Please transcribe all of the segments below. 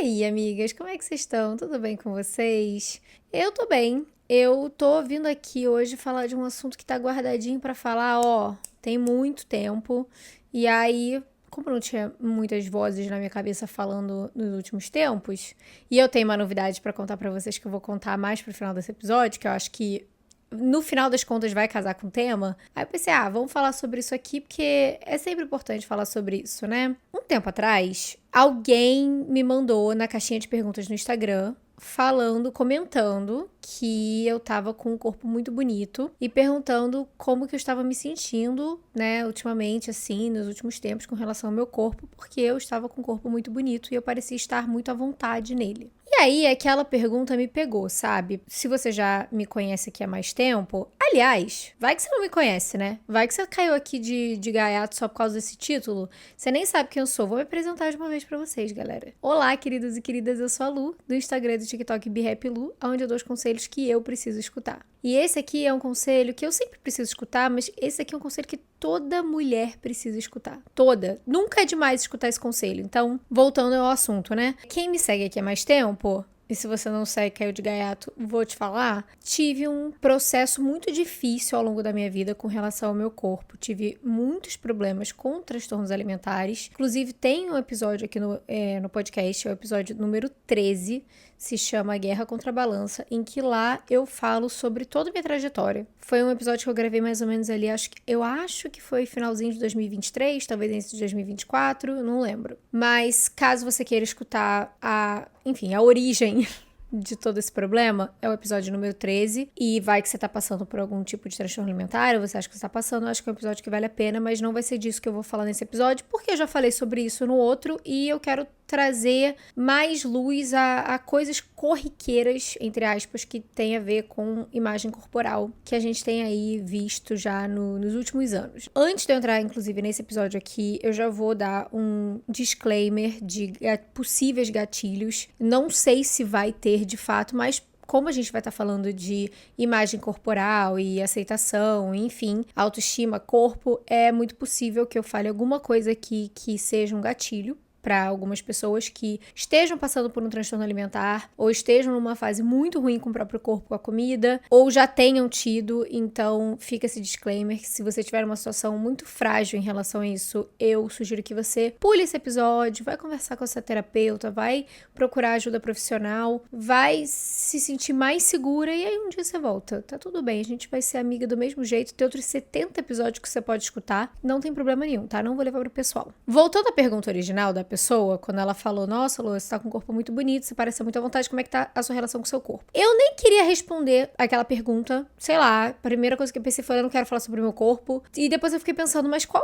aí, amigas, como é que vocês estão? Tudo bem com vocês? Eu tô bem. Eu tô vindo aqui hoje falar de um assunto que tá guardadinho pra falar, tem muito tempo. E aí, como não tinha muitas vozes na minha cabeça falando nos últimos tempos, e eu tenho uma novidade pra contar pra vocês que eu vou contar mais pro final desse episódio, que eu acho que no final das contas vai casar com o tema. Aí eu pensei, vamos falar sobre isso aqui, porque é sempre importante falar sobre isso, né? Um tempo atrás, alguém me mandou na caixinha de perguntas no Instagram comentando que eu tava com um corpo muito bonito e perguntando como que eu estava me sentindo, né, ultimamente, assim, nos últimos tempos com relação ao meu corpo, porque eu estava com um corpo muito bonito e eu parecia estar muito à vontade nele. E aí, aquela pergunta me pegou, sabe? Se você já me conhece aqui há mais tempo, aliás, vai que você não me conhece, né? Vai que você caiu aqui de gaiato só por causa desse título. Você nem sabe quem eu sou. Vou me apresentar de uma vez pra vocês, galera. Olá, queridos e queridas, eu sou a Lu, do Instagram e do TikTok BeHappyLu, onde eu dou os conselhos que eu preciso escutar. E esse aqui é um conselho que eu sempre preciso escutar, mas esse aqui é um conselho que toda mulher precisa escutar. Toda. Nunca é demais escutar esse conselho. Então, voltando ao assunto, né? Quem me segue aqui há mais tempo, e se você não segue, caiu de gaiato, vou te falar, tive um processo muito difícil ao longo da minha vida com relação ao meu corpo. Tive muitos problemas com transtornos alimentares. Inclusive, tem um episódio aqui no podcast, é o episódio número 13, se chama Guerra contra a Balança, em que lá eu falo sobre toda a minha trajetória. Foi um episódio que eu gravei mais ou menos ali, eu acho que foi finalzinho de 2023, talvez início de 2024, não lembro. Mas caso você queira escutar a origem de todo esse problema, é o episódio número 13, e vai que você tá passando por algum tipo de transtorno alimentar, ou você acha que você tá passando, eu acho que é um episódio que vale a pena, mas não vai ser disso que eu vou falar nesse episódio, porque eu já falei sobre isso no outro, e eu quero trazer mais luz a coisas corriqueiras, entre aspas, que tem a ver com imagem corporal, que a gente tem aí visto já nos últimos anos. Antes de eu entrar, inclusive, nesse episódio aqui, eu já vou dar um disclaimer de possíveis gatilhos. Não sei se vai ter de fato, mas como a gente vai estar falando de imagem corporal e aceitação, enfim, autoestima, corpo, é muito possível que eu fale alguma coisa aqui que seja um gatilho para algumas pessoas que estejam passando por um transtorno alimentar ou estejam numa fase muito ruim com o próprio corpo, com a comida, ou já tenham tido. Então fica esse disclaimer que se você tiver uma situação muito frágil em relação a isso, eu sugiro que você pule esse episódio, vai conversar com a sua terapeuta, vai procurar ajuda profissional, vai se sentir mais segura e aí um dia você volta. Tá tudo bem, a gente vai ser amiga do mesmo jeito, tem outros 70 episódios que você pode escutar, não tem problema nenhum, tá? Não vou levar pro pessoal. Voltando à pergunta original da pessoa, quando ela falou, nossa, Lu, você tá com um corpo muito bonito, você parece muito à vontade, como é que tá a sua relação com o seu corpo? Eu nem queria responder aquela pergunta, sei lá, a primeira coisa que eu pensei foi, eu não quero falar sobre o meu corpo, e depois eu fiquei pensando, mas qual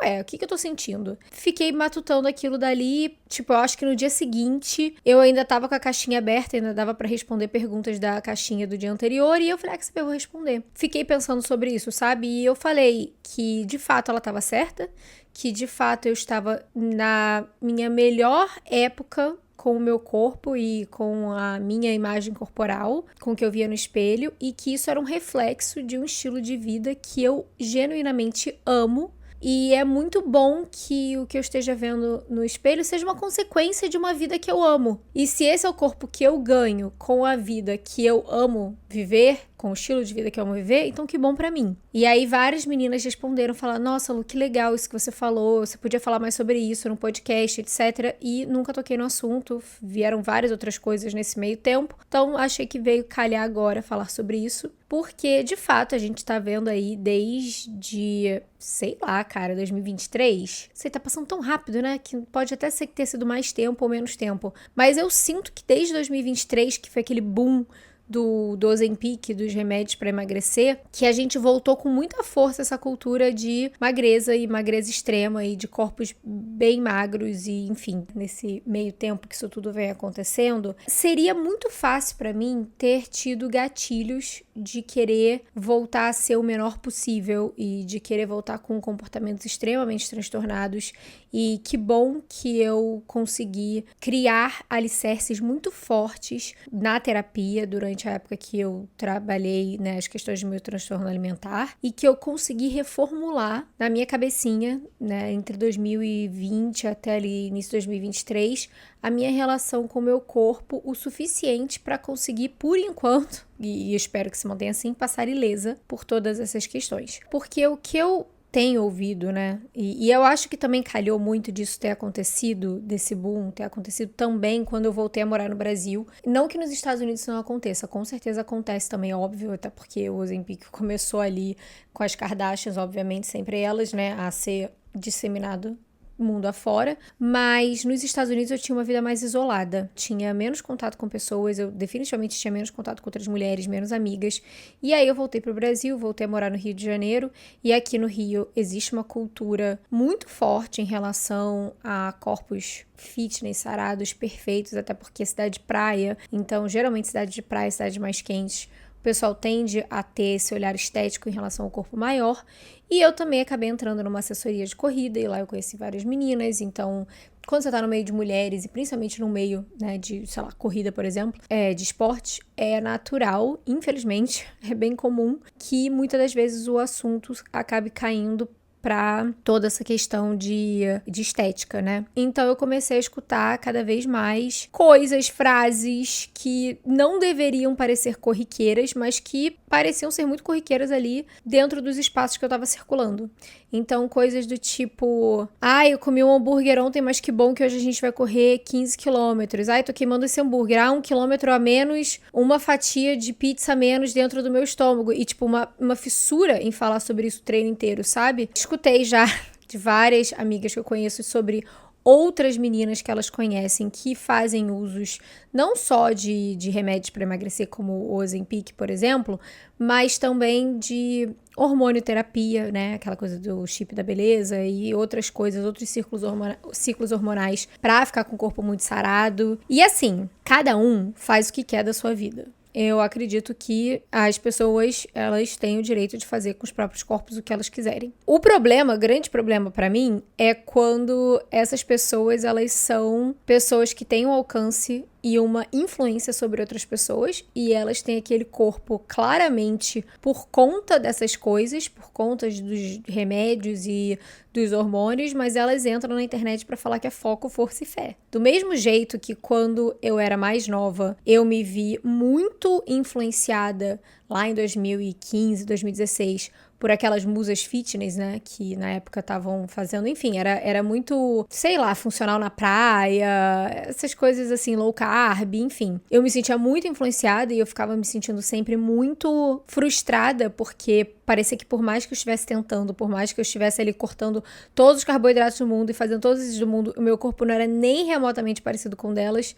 é? O que eu tô sentindo? Fiquei matutando aquilo dali, eu acho que no dia seguinte, eu ainda tava com a caixinha aberta, ainda dava pra responder perguntas da caixinha do dia anterior, e eu falei, que saber, eu vou responder. Fiquei pensando sobre isso, sabe? E eu falei que, de fato, ela tava certa, que, de fato, eu estava na minha melhor época com o meu corpo e com a minha imagem corporal, com o que eu via no espelho, e que isso era um reflexo de um estilo de vida que eu genuinamente amo. E é muito bom que o que eu esteja vendo no espelho seja uma consequência de uma vida que eu amo. E se esse é o corpo que eu ganho com a vida que eu amo viver, com o estilo de vida que eu amo viver, então que bom pra mim. E aí várias meninas responderam, falaram, nossa, Lu, que legal isso que você falou, você podia falar mais sobre isso no podcast, etc. E nunca toquei no assunto, vieram várias outras coisas nesse meio tempo, então achei que veio calhar agora falar sobre isso, porque de fato a gente tá vendo aí desde, sei lá, cara, 2023, sei, tá passando tão rápido, né, que pode até ser que tenha sido mais tempo ou menos tempo, mas eu sinto que desde 2023, que foi aquele boom do Ozempic, dos remédios para emagrecer, que a gente voltou com muita força essa cultura de magreza e magreza extrema e de corpos bem magros e, enfim, nesse meio tempo que isso tudo vem acontecendo, seria muito fácil para mim ter tido gatilhos de querer voltar a ser o menor possível e de querer voltar com comportamentos extremamente transtornados, e que bom que eu consegui criar alicerces muito fortes na terapia durante durante a época que eu trabalhei, né, as questões do meu transtorno alimentar e que eu consegui reformular na minha cabecinha, né, entre 2020 até ali início de 2023, a minha relação com o meu corpo o suficiente para conseguir, por enquanto, e espero que se mantenha assim, passar ilesa por todas essas questões. Porque o que eu tenho ouvido, né? E eu acho que também calhou muito disso ter acontecido, desse boom ter acontecido também quando eu voltei a morar no Brasil. Não que nos Estados Unidos isso não aconteça, com certeza acontece também, óbvio, até porque o Ozempic começou ali com as Kardashians, obviamente, sempre elas, né, a ser disseminado mundo afora, mas nos Estados Unidos eu tinha uma vida mais isolada, tinha menos contato com pessoas, eu definitivamente tinha menos contato com outras mulheres, menos amigas, e aí eu voltei pro Brasil, voltei a morar no Rio de Janeiro, e aqui no Rio existe uma cultura muito forte em relação a corpos fitness, sarados, perfeitos, até porque é cidade de praia, então geralmente cidade de praia, cidades mais quentes, o pessoal tende a ter esse olhar estético em relação ao corpo maior. E eu também acabei entrando numa assessoria de corrida e lá eu conheci várias meninas. Então, quando você tá no meio de mulheres e principalmente no meio, né, de, sei lá, corrida, por exemplo, de esporte, é natural, infelizmente, é bem comum que muitas das vezes o assunto acabe caindo para toda essa questão de estética, né? Então eu comecei a escutar cada vez mais coisas, frases que não deveriam parecer corriqueiras, mas que pareciam ser muito corriqueiras ali dentro dos espaços que eu tava circulando. Então, coisas do tipo, eu comi um hambúrguer ontem, mas que bom que hoje a gente vai correr 15 quilômetros. Tô queimando esse hambúrguer. 1 quilômetro a menos, uma fatia de pizza a menos dentro do meu estômago. E, tipo, uma fissura em falar sobre isso o treino inteiro, sabe? Escutei já de várias amigas que eu conheço sobre outras meninas que elas conhecem que fazem usos não só de remédios para emagrecer, como o Ozempic, por exemplo, mas também de hormonioterapia, né? Aquela coisa do chip da beleza e outras coisas, outros ciclos hormonais para ficar com o corpo muito sarado. E assim, cada um faz o que quer da sua vida. Eu acredito que as pessoas, elas têm o direito de fazer com os próprios corpos o que elas quiserem. O problema, grande problema pra mim, é quando essas pessoas, elas são pessoas que têm um alcance e uma influência sobre outras pessoas e elas têm aquele corpo claramente por conta dessas coisas, por conta dos remédios e dos hormônios, mas elas entram na internet pra falar que é foco, força e fé. Do mesmo jeito que quando eu era mais nova, eu me vi muito influenciada lá em 2015, 2016, por aquelas musas fitness, né, que na época estavam fazendo, enfim, era muito, sei lá, funcional na praia, essas coisas assim, low carb, enfim. Eu me sentia muito influenciada e eu ficava me sentindo sempre muito frustrada, porque parecia que por mais que eu estivesse tentando, por mais que eu estivesse ali cortando todos os carboidratos do mundo e fazendo todos esses do mundo, o meu corpo não era nem remotamente parecido com o delas.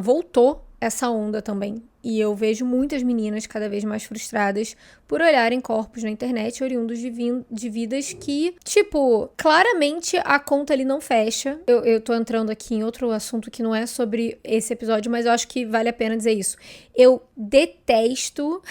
Voltou essa onda também. E eu vejo muitas meninas cada vez mais frustradas por olharem corpos na internet oriundos de vidas que, tipo, claramente a conta ali não fecha. Eu tô entrando aqui em outro assunto que não é sobre esse episódio, mas eu acho que vale a pena dizer isso. Eu detesto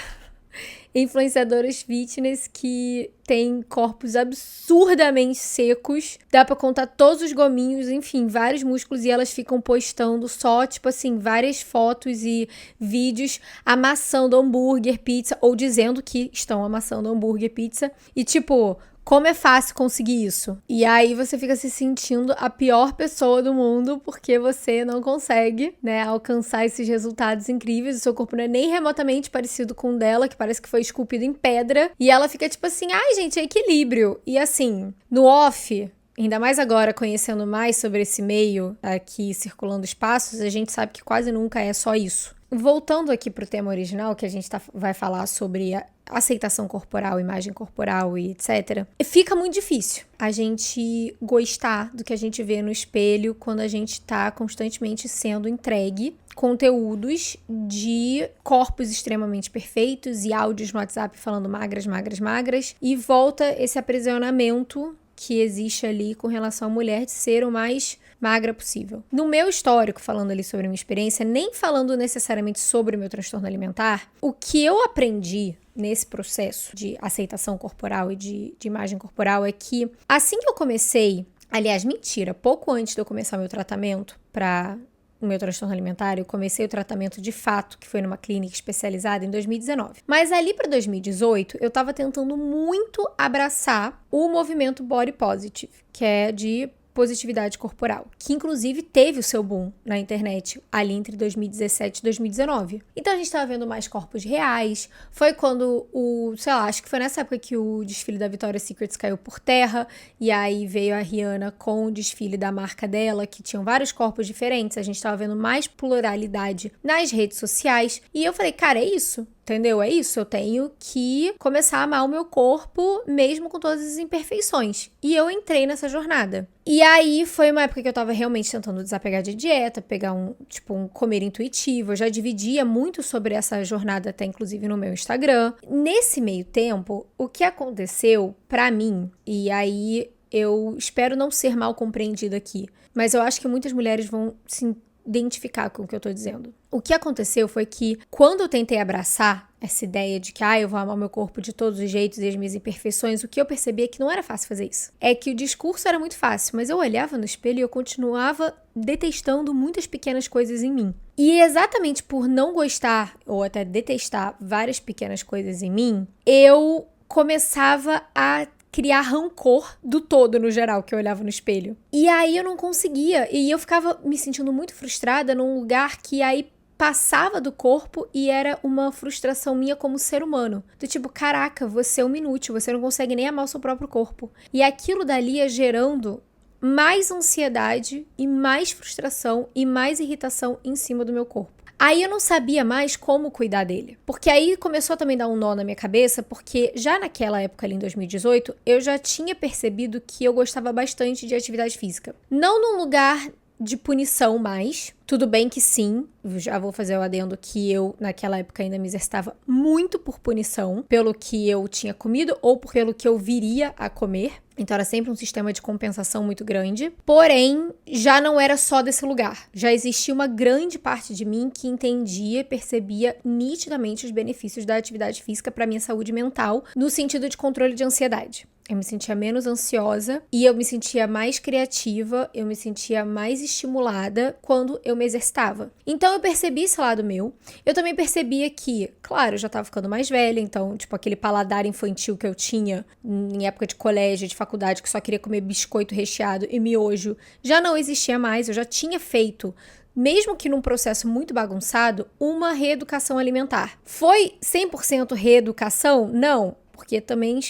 influenciadoras fitness que têm corpos absurdamente secos, dá pra contar todos os gominhos, enfim, vários músculos, e elas ficam postando só, tipo assim, várias fotos e vídeos amassando hambúrguer, pizza, ou dizendo que estão amassando hambúrguer, pizza, e tipo, como é fácil conseguir isso. E aí você fica se sentindo a pior pessoa do mundo porque você não consegue, né, alcançar esses resultados incríveis. O seu corpo não é nem remotamente parecido com o dela, que parece que foi esculpido em pedra. E ela fica tipo assim, gente, é equilíbrio. E assim, no off, ainda mais agora, conhecendo mais sobre esse meio aqui circulando espaços, a gente sabe que quase nunca é só isso. Voltando aqui pro tema original, que a gente vai falar sobre aceitação corporal, imagem corporal e etc. Fica muito difícil a gente gostar do que a gente vê no espelho quando a gente tá constantemente sendo entregue conteúdos de corpos extremamente perfeitos e áudios no WhatsApp falando magras, magras, magras, e volta esse aprisionamento que existe ali com relação à mulher de ser o mais magra possível. No meu histórico, falando ali sobre a minha experiência, nem falando necessariamente sobre o meu transtorno alimentar, o que eu aprendi nesse processo de aceitação corporal e de imagem corporal é que assim que eu comecei, aliás, mentira, pouco antes de eu começar meu tratamento para o meu transtorno alimentar, eu comecei o tratamento de fato, que foi numa clínica especializada, em 2019. Mas ali para 2018, eu tava tentando muito abraçar o movimento Body Positive, que é de positividade corporal, que inclusive teve o seu boom na internet ali entre 2017 e 2019. Então a gente tava vendo mais corpos reais, foi quando acho que foi nessa época que o desfile da Victoria's Secret caiu por terra, e aí veio a Rihanna com o desfile da marca dela, que tinham vários corpos diferentes, a gente tava vendo mais pluralidade nas redes sociais, e eu falei, cara, é isso. Entendeu? É isso, eu tenho que começar a amar o meu corpo, mesmo com todas as imperfeições. E eu entrei nessa jornada. E aí foi uma época que eu tava realmente tentando desapegar de dieta, pegar um comer intuitivo. Eu já dividia muito sobre essa jornada até inclusive no meu Instagram. Nesse meio tempo, o que aconteceu pra mim, e aí eu espero não ser mal compreendida aqui, mas eu acho que muitas mulheres vão se identificar com o que eu tô dizendo. O que aconteceu foi que, quando eu tentei abraçar essa ideia de que eu vou amar meu corpo de todos os jeitos e as minhas imperfeições, o que eu percebi é que não era fácil fazer isso. É que o discurso era muito fácil, mas eu olhava no espelho e eu continuava detestando muitas pequenas coisas em mim. E exatamente por não gostar, ou até detestar várias pequenas coisas em mim, eu começava a criar rancor do todo, no geral, que eu olhava no espelho. E aí eu não conseguia, e eu ficava me sentindo muito frustrada num lugar que aí passava do corpo e era uma frustração minha como ser humano. Do tipo, caraca, você é um inútil, você não consegue nem amar o seu próprio corpo. E aquilo dali ia gerando mais ansiedade e mais frustração e mais irritação em cima do meu corpo. Aí eu não sabia mais como cuidar dele. Porque aí começou a também dar um nó na minha cabeça, porque já naquela época ali em 2018, eu já tinha percebido que eu gostava bastante de atividade física. Não num lugar de punição mais. Tudo bem que sim, já vou fazer o adendo que eu, naquela época, ainda me exercitava muito por punição, pelo que eu tinha comido ou pelo que eu viria a comer. Então era sempre um sistema de compensação muito grande. Porém, já não era só desse lugar. Já existia uma grande parte de mim que entendia e percebia nitidamente os benefícios da atividade física para minha saúde mental, no sentido de controle de ansiedade. Eu me sentia menos ansiosa e eu me sentia mais criativa, eu me sentia mais estimulada quando eu me exercitava. Então eu percebi esse lado meu. Eu também percebia que, claro, eu já tava ficando mais velha, então, aquele paladar infantil que eu tinha em época de colégio, de faculdade, que só queria comer biscoito recheado e miojo, já não existia mais. Eu já tinha feito, mesmo que num processo muito bagunçado, uma reeducação alimentar. Foi 100% reeducação? Não, porque também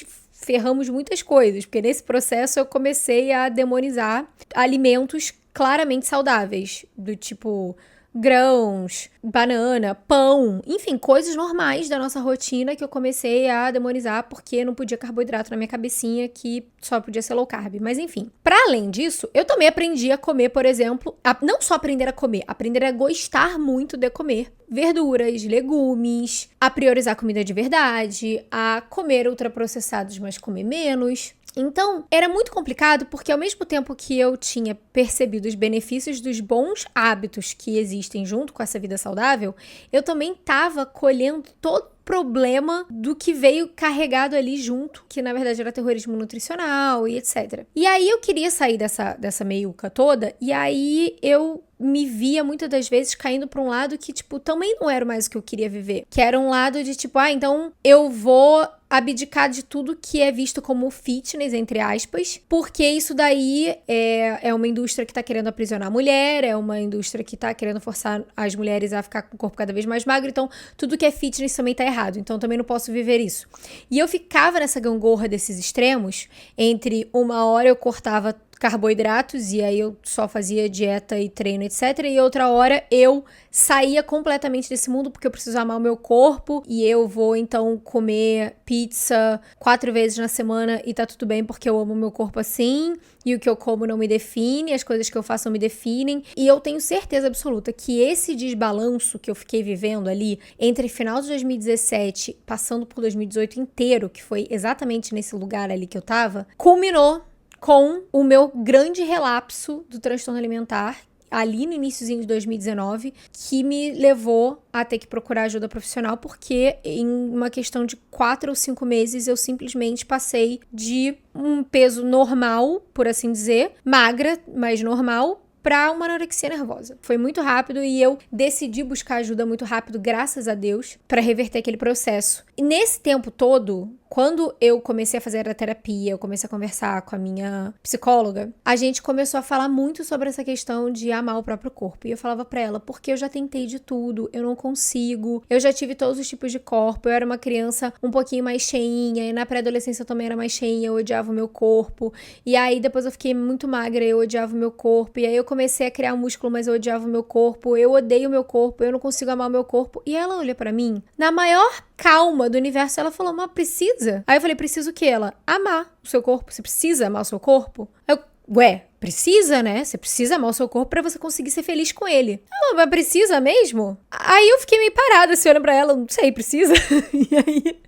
ferramos muitas coisas, porque nesse processo eu comecei a demonizar alimentos claramente saudáveis, do tipo grãos, banana, pão, enfim, coisas normais da nossa rotina que eu comecei a demonizar porque não podia carboidrato na minha cabecinha, que só podia ser low carb. Mas enfim, para além disso, eu também aprendi a comer, por exemplo, não só aprender a comer, aprender a gostar muito de comer verduras, legumes, a priorizar comida de verdade, a comer ultraprocessados, mas comer menos. Então, era muito complicado porque ao mesmo tempo que eu tinha percebido os benefícios dos bons hábitos que existem junto com essa vida saudável, eu também estava colhendo todo problema do que veio carregado ali junto, que na verdade era terrorismo nutricional e etc. E aí eu queria sair dessa meiuca toda, e aí eu me via muitas das vezes caindo pra um lado que, também não era mais o que eu queria viver. Que era um lado de, então eu vou abdicar de tudo que é visto como fitness, entre aspas, porque isso daí é uma indústria que tá querendo aprisionar a mulher, é uma indústria que tá querendo forçar as mulheres a ficar com o corpo cada vez mais magro, então tudo que é fitness também tá errado, então também não posso viver isso. E eu ficava nessa gangorra desses extremos, entre uma hora eu cortava carboidratos e aí eu só fazia dieta e treino, etc. E outra hora eu saía completamente desse mundo porque eu preciso amar o meu corpo e eu vou então comer pizza 4 vezes na semana e tá tudo bem porque eu amo o meu corpo assim, e o que eu como não me define, as coisas que eu faço não me definem. E eu tenho certeza absoluta que esse desbalanço que eu fiquei vivendo ali entre final de 2017 passando por 2018 inteiro, que foi exatamente nesse lugar ali que eu tava, culminou com o meu grande relapso do transtorno alimentar, ali no iniciozinho de 2019, que me levou a ter que procurar ajuda profissional, porque em uma questão de 4 ou 5 meses eu simplesmente passei de um peso normal, por assim dizer, magra, mas normal, pra uma anorexia nervosa. Foi muito rápido e eu decidi buscar ajuda muito rápido, graças a Deus, pra reverter aquele processo. E nesse tempo todo, quando eu comecei a fazer a terapia, eu comecei a conversar com a minha psicóloga, a gente começou a falar muito sobre essa questão de amar o próprio corpo. E eu falava pra ela, porque eu já tentei de tudo, eu não consigo, eu já tive todos os tipos de corpo, eu era uma criança um pouquinho mais cheinha, e na pré-adolescência eu também era mais cheinha, eu odiava o meu corpo, e aí depois eu fiquei muito magra, eu odiava o meu corpo, e aí eu comecei a criar músculo, mas eu odiava o meu corpo, eu odeio o meu corpo, eu não consigo amar o meu corpo. E ela olha pra mim, na maior calma do universo, ela falou, mas precisa? Aí eu falei, preciso o quê? Ela, amar o seu corpo. Você precisa amar o seu corpo? Eu, precisa, né? Você precisa amar o seu corpo pra você conseguir ser feliz com ele. Ela, mas precisa mesmo? Aí eu fiquei meio parada, assim, olhando pra ela, não sei, precisa? E aí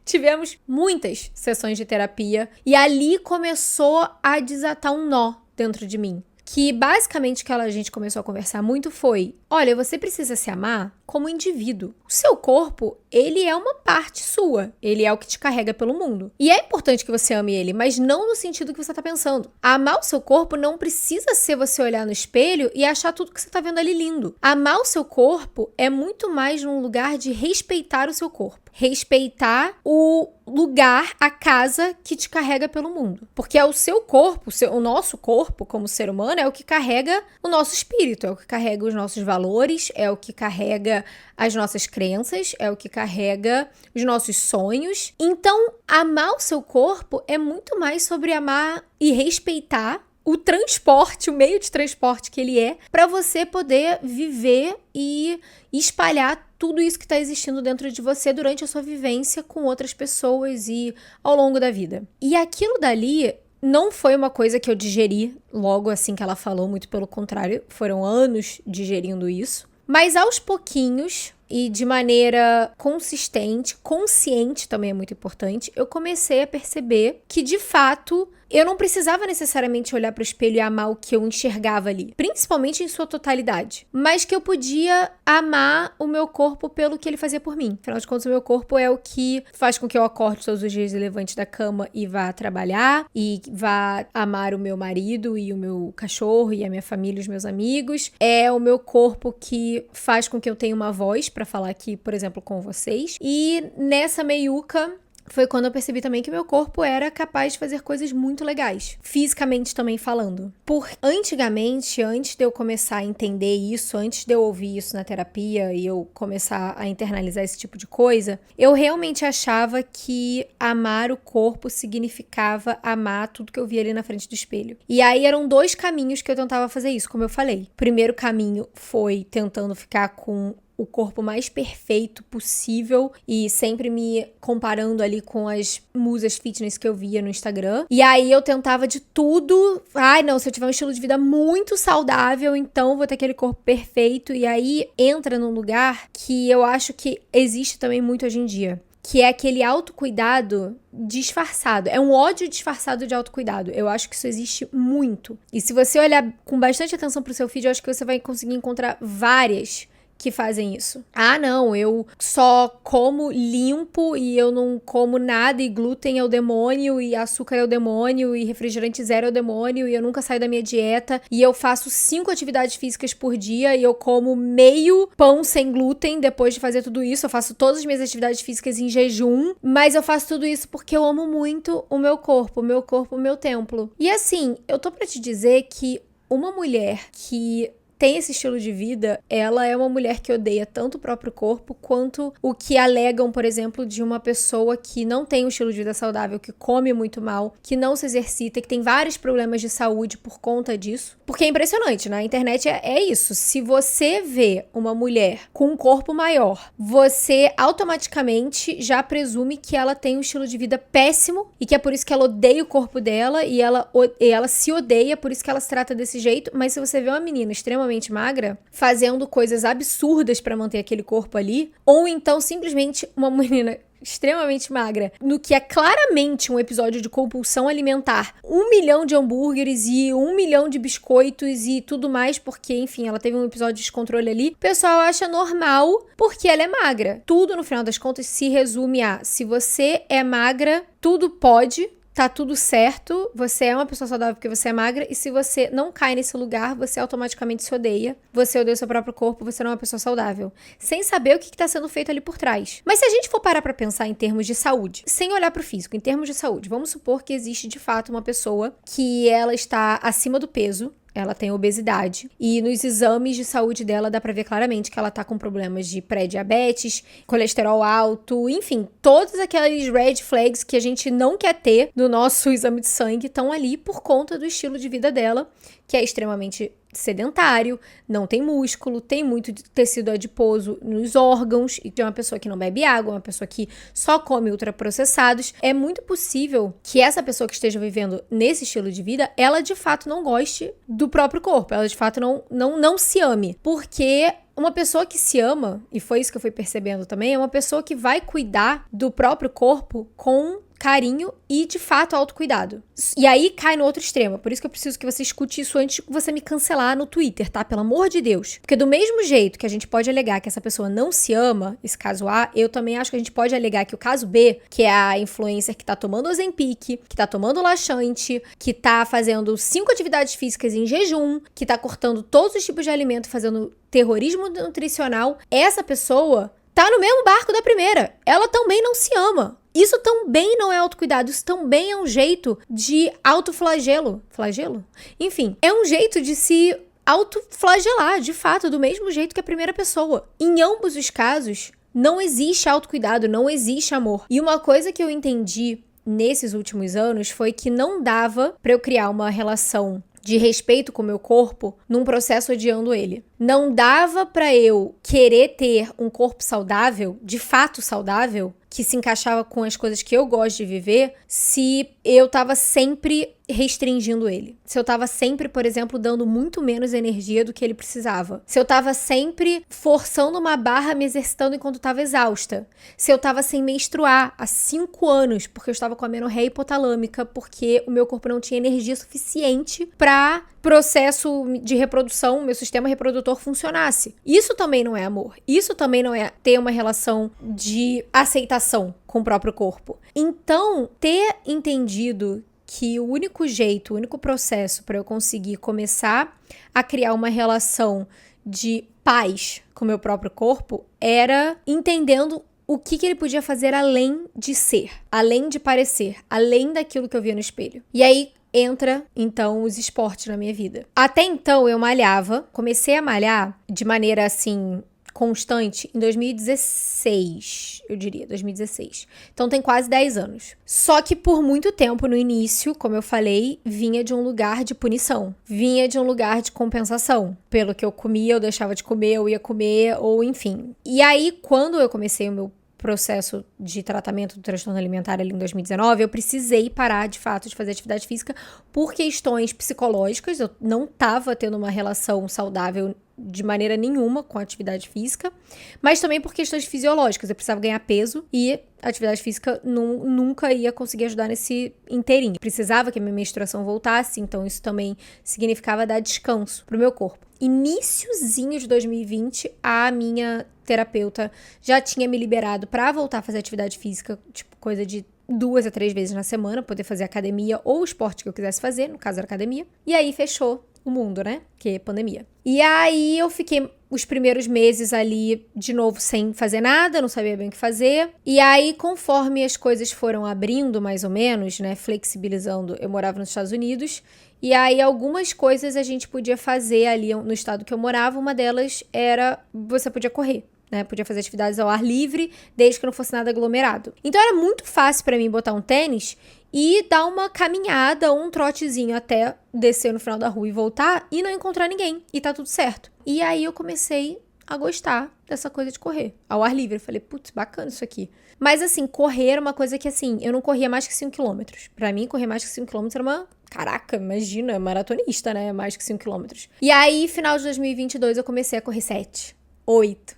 tivemos muitas sessões de terapia e ali começou a desatar um nó dentro de mim. Que basicamente o que a gente começou a conversar muito foi, olha, você precisa se amar como indivíduo. O seu corpo, ele é uma parte sua. Ele é o que te carrega pelo mundo. E é importante que você ame ele, mas não no sentido que você tá pensando. Amar o seu corpo não precisa ser você olhar no espelho e achar tudo que você tá vendo ali lindo. Amar o seu corpo é muito mais num lugar de respeitar o seu corpo. Respeitar o lugar, a casa que te carrega pelo mundo. Porque é o seu corpo, o nosso corpo como ser humano é o que carrega o nosso espírito, é o que carrega os nossos valores, é o que carrega as nossas crenças, é o que carrega os nossos sonhos. Então, amar o seu corpo é muito mais sobre amar e respeitar o transporte, o meio de transporte que ele é, para você poder viver e espalhar tudo isso que está existindo dentro de você durante a sua vivência com outras pessoas e ao longo da vida. E aquilo dali não foi uma coisa que eu digeri logo assim que ela falou, muito pelo contrário, foram anos digerindo isso. Mas aos pouquinhos e de maneira consistente, consciente também é muito importante, eu comecei a perceber que, de fato, eu não precisava necessariamente olhar para o espelho e amar o que eu enxergava ali, principalmente em sua totalidade, mas que eu podia amar o meu corpo pelo que ele fazia por mim. Afinal de contas, o meu corpo é o que faz com que eu acorde todos os dias e levante da cama e vá trabalhar, e vá amar o meu marido e o meu cachorro e a minha família e os meus amigos. É o meu corpo que faz com que eu tenha uma voz para falar aqui, por exemplo, com vocês. E nessa meiuca foi quando eu percebi também que meu corpo era capaz de fazer coisas muito legais, fisicamente também falando. Antigamente, antes de eu começar a entender isso, antes de eu ouvir isso na terapia e eu começar a internalizar esse tipo de coisa, eu realmente achava que amar o corpo significava amar tudo que eu via ali na frente do espelho. E aí eram 2 caminhos que eu tentava fazer isso, como eu falei. O primeiro caminho foi tentando ficar com o corpo mais perfeito possível e sempre me comparando ali com as musas fitness que eu via no Instagram. E aí eu tentava de tudo. Ai, não, se eu tiver um estilo de vida muito saudável, então vou ter aquele corpo perfeito. E aí entra num lugar que eu acho que existe também muito hoje em dia, que é aquele autocuidado disfarçado. É um ódio disfarçado de autocuidado. Eu acho que isso existe muito. E se você olhar com bastante atenção pro seu feed, eu acho que você vai conseguir encontrar várias que fazem isso. Ah, não, eu só como limpo e eu não como nada e glúten é o demônio e açúcar é o demônio e refrigerante zero é o demônio e eu nunca saio da minha dieta e eu faço 5 atividades físicas por dia e eu como meio pão sem glúten depois de fazer tudo isso. Eu faço todas as minhas atividades físicas em jejum, mas eu faço tudo isso porque eu amo muito o meu corpo, o meu templo. E assim, eu tô pra te dizer que uma mulher que tem esse estilo de vida, ela é uma mulher que odeia tanto o próprio corpo quanto o que alegam, por exemplo, de uma pessoa que não tem um estilo de vida saudável, que come muito mal, que não se exercita, que tem vários problemas de saúde por conta disso. Porque é impressionante, na internet é isso. Se você vê uma mulher com um corpo maior, você automaticamente já presume que ela tem um estilo de vida péssimo e que é por isso que ela odeia o corpo dela e ela se odeia, por isso que ela se trata desse jeito. Mas se você vê uma menina extremamente magra, fazendo coisas absurdas pra manter aquele corpo ali, ou então simplesmente uma menina extremamente magra, no que é claramente um episódio de compulsão alimentar, 1 milhão de hambúrgueres e 1 milhão de biscoitos e tudo mais, porque, enfim, ela teve um episódio de descontrole ali, o pessoal acha normal porque ela é magra. Tudo, no final das contas, se resume a: se você é magra, tudo pode, tá tudo certo, você é uma pessoa saudável porque você é magra, e se você não cai nesse lugar, você automaticamente se odeia, você odeia o seu próprio corpo, você não é uma pessoa saudável. Sem saber o que tá sendo feito ali por trás. Mas se a gente for parar pra pensar em termos de saúde, sem olhar pro físico, em termos de saúde, vamos supor que existe de fato uma pessoa que ela está acima do peso, ela tem obesidade, e nos exames de saúde dela dá pra ver claramente que ela tá com problemas de pré-diabetes, colesterol alto, enfim, todos aqueles red flags que a gente não quer ter no nosso exame de sangue estão ali por conta do estilo de vida dela, que é extremamente sedentário, não tem músculo, tem muito tecido adiposo nos órgãos, e é uma pessoa que não bebe água, uma pessoa que só come ultraprocessados. É muito possível que essa pessoa que esteja vivendo nesse estilo de vida, ela de fato não goste do próprio corpo, ela de fato não se ame, porque uma pessoa que se ama, e foi isso que eu fui percebendo também, é uma pessoa que vai cuidar do próprio corpo com carinho e, de fato, autocuidado. E aí cai no outro extremo. Por isso que eu preciso que você escute isso antes de você me cancelar no Twitter, tá? Pelo amor de Deus. Porque do mesmo jeito que a gente pode alegar que essa pessoa não se ama, esse caso A, eu também acho que a gente pode alegar que o caso B, que é a influencer que tá tomando Ozempic, que tá tomando laxante, que tá fazendo 5 atividades físicas em jejum, que tá cortando todos os tipos de alimento, fazendo terrorismo nutricional, essa pessoa tá no mesmo barco da primeira. Ela também não se ama. Isso também não é autocuidado, isso também é um jeito de autoflagelo. Flagelo? Enfim, é um jeito de se autoflagelar, de fato, do mesmo jeito que a primeira pessoa. Em ambos os casos, não existe autocuidado, não existe amor. E uma coisa que eu entendi nesses últimos anos foi que não dava pra eu criar uma relação de respeito com o meu corpo num processo odiando ele. Não dava pra eu querer ter um corpo saudável, de fato saudável, que se encaixava com as coisas que eu gosto de viver, se eu tava sempre restringindo ele. Se eu tava sempre, por exemplo, dando muito menos energia do que ele precisava. Se eu tava sempre forçando uma barra, me exercitando enquanto tava exausta. Se eu tava sem menstruar há 5 anos, porque eu estava com amenorreia hipotalâmica, porque o meu corpo não tinha energia suficiente pra processo de reprodução, meu sistema reprodutor funcionasse. Isso também não é amor. Isso também não é ter uma relação de aceitação com o próprio corpo. Então, ter entendido que o único jeito, o único processo para eu conseguir começar a criar uma relação de paz com o meu próprio corpo era entendendo o que ele podia fazer além de ser, além de parecer, além daquilo que eu via no espelho. E aí entra, então, os esportes na minha vida. Até então, eu malhava. Comecei a malhar de maneira, assim, constante em 2016, eu diria, 2016. Então, tem quase 10 anos. Só que por muito tempo, no início, como eu falei, vinha de um lugar de punição. Vinha de um lugar de compensação. Pelo que eu comia, eu deixava de comer, eu ia comer, ou enfim. E aí, quando eu comecei o meu processo de tratamento do transtorno alimentar ali em 2019, eu precisei parar, de fato, de fazer atividade física por questões psicológicas. Eu não estava tendo uma relação saudável de maneira nenhuma com a atividade física, mas também por questões fisiológicas. Eu precisava ganhar peso e a atividade física nunca ia conseguir ajudar nesse inteirinho. Precisava que a minha menstruação voltasse, então isso também significava dar descanso pro meu corpo. Iniciozinho de 2020, a minha terapeuta já tinha me liberado pra voltar a fazer atividade física, tipo, coisa de 2 a 3 vezes na semana, poder fazer academia ou o esporte que eu quisesse fazer, no caso era academia. E aí fechou o mundo, né? Que é pandemia. E aí eu fiquei os primeiros meses ali, de novo, sem fazer nada, não sabia bem o que fazer. E aí, conforme as coisas foram abrindo, mais ou menos, né? Flexibilizando, eu morava nos Estados Unidos. E aí, algumas coisas a gente podia fazer ali no estado que eu morava. Uma delas era, você podia correr, né? Podia fazer atividades ao ar livre, desde que não fosse nada aglomerado. Então, era muito fácil pra mim botar um tênis e dar uma caminhada, um trotezinho até descer no final da rua e voltar e não encontrar ninguém. E tá tudo certo. E aí, eu comecei a gostar dessa coisa de correr ao ar livre. Eu falei, putz, bacana isso aqui. Mas, assim, correr era uma coisa que, assim, eu não corria mais que 5 quilômetros. Pra mim, correr mais que 5 quilômetros era uma... Caraca, imagina, maratonista, né? Mais que 5 quilômetros. E aí, final de 2022, eu comecei a correr 7, 8.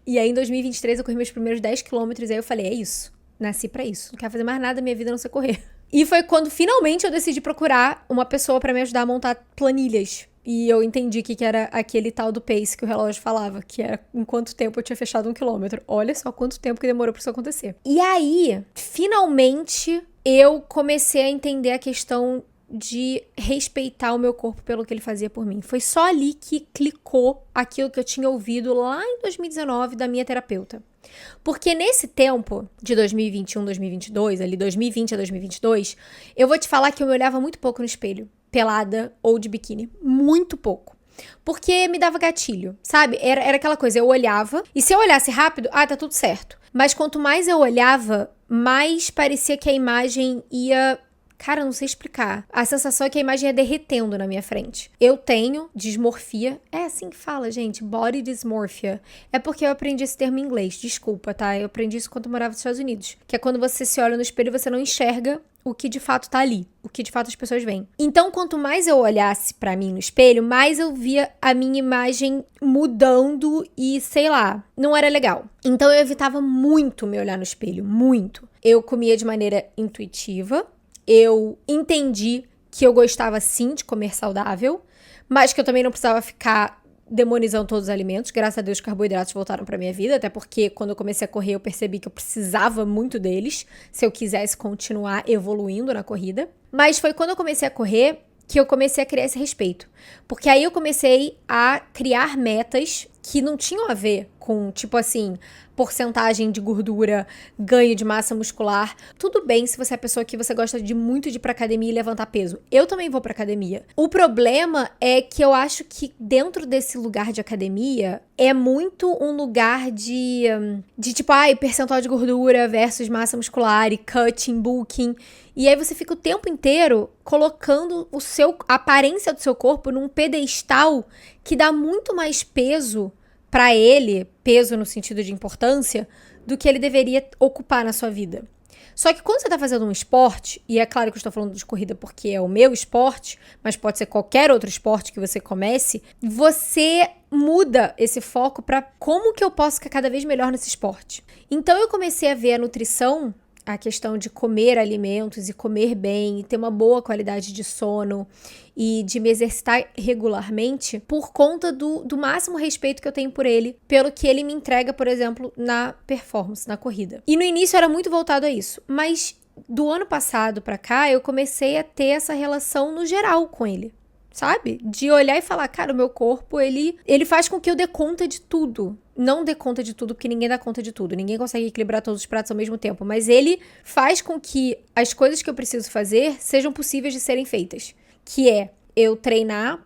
E aí, em 2023, eu corri meus primeiros 10 quilômetros. E aí eu falei, é isso. Nasci pra isso. Não quero fazer mais nada da minha vida a não ser correr. E foi quando, finalmente, eu decidi procurar uma pessoa pra me ajudar a montar planilhas. E eu entendi que era aquele tal do pace que o relógio falava, que era em quanto tempo eu tinha fechado 1 quilômetro. Olha só quanto tempo que demorou pra isso acontecer. E aí, finalmente, eu comecei a entender a questão de respeitar o meu corpo pelo que ele fazia por mim. Foi só ali que clicou aquilo que eu tinha ouvido lá em 2019 da minha terapeuta. Porque nesse tempo de 2021, 2022, ali 2020 a 2022, eu vou te falar que eu me olhava muito pouco no espelho, pelada ou de biquíni. Muito pouco. Porque me dava gatilho, sabe? Era aquela coisa, eu olhava, e se eu olhasse rápido, tá tudo certo. Mas quanto mais eu olhava, mais parecia que a imagem ia... Cara, eu não sei explicar. A sensação é que a imagem ia derretendo na minha frente. Eu tenho dismorfia. É assim que fala, gente. Body dysmorphia. É porque eu aprendi esse termo em inglês. Desculpa, tá? Eu aprendi isso quando eu morava nos Estados Unidos. Que é quando você se olha no espelho e você não enxerga o que de fato tá ali. O que de fato as pessoas veem. Então, quanto mais eu olhasse pra mim no espelho, mais eu via a minha imagem mudando e, sei lá, não era legal. Então, eu evitava muito me olhar no espelho. Muito. Eu comia de maneira intuitiva. Eu entendi que eu gostava sim de comer saudável, mas que eu também não precisava ficar demonizando todos os alimentos. Graças a Deus, os carboidratos voltaram pra minha vida, até porque quando eu comecei a correr eu percebi que eu precisava muito deles, se eu quisesse continuar evoluindo na corrida. Mas foi quando eu comecei a correr que eu comecei a criar esse respeito. Porque aí eu comecei a criar metas que não tinham a ver com, tipo assim, porcentagem de gordura, ganho de massa muscular. Tudo bem se você é a pessoa que você gosta de muito de ir pra academia e levantar peso. Eu também vou pra academia. O problema é que eu acho que dentro desse lugar de academia é muito um lugar de tipo, percentual de gordura versus massa muscular e cutting, bulking. E aí você fica o tempo inteiro colocando a aparência do seu corpo num pedestal que dá muito mais peso pra ele, peso no sentido de importância, do que ele deveria ocupar na sua vida. Só que quando você tá fazendo um esporte, e é claro que eu estou falando de corrida porque é o meu esporte, mas pode ser qualquer outro esporte que você comece, você muda esse foco pra como que eu posso ficar cada vez melhor nesse esporte. Então eu comecei a ver a nutrição, a questão de comer alimentos e comer bem, e ter uma boa qualidade de sono e de me exercitar regularmente por conta do máximo respeito que eu tenho por ele, pelo que ele me entrega, por exemplo, na performance, na corrida. E no início era muito voltado a isso, mas do ano passado pra cá eu comecei a ter essa relação no geral com ele. Sabe? De olhar e falar, cara, o meu corpo, ele faz com que eu dê conta de tudo. Não dê conta de tudo, porque ninguém dá conta de tudo. Ninguém consegue equilibrar todos os pratos ao mesmo tempo. Mas ele faz com que as coisas que eu preciso fazer sejam possíveis de serem feitas. Que é eu treinar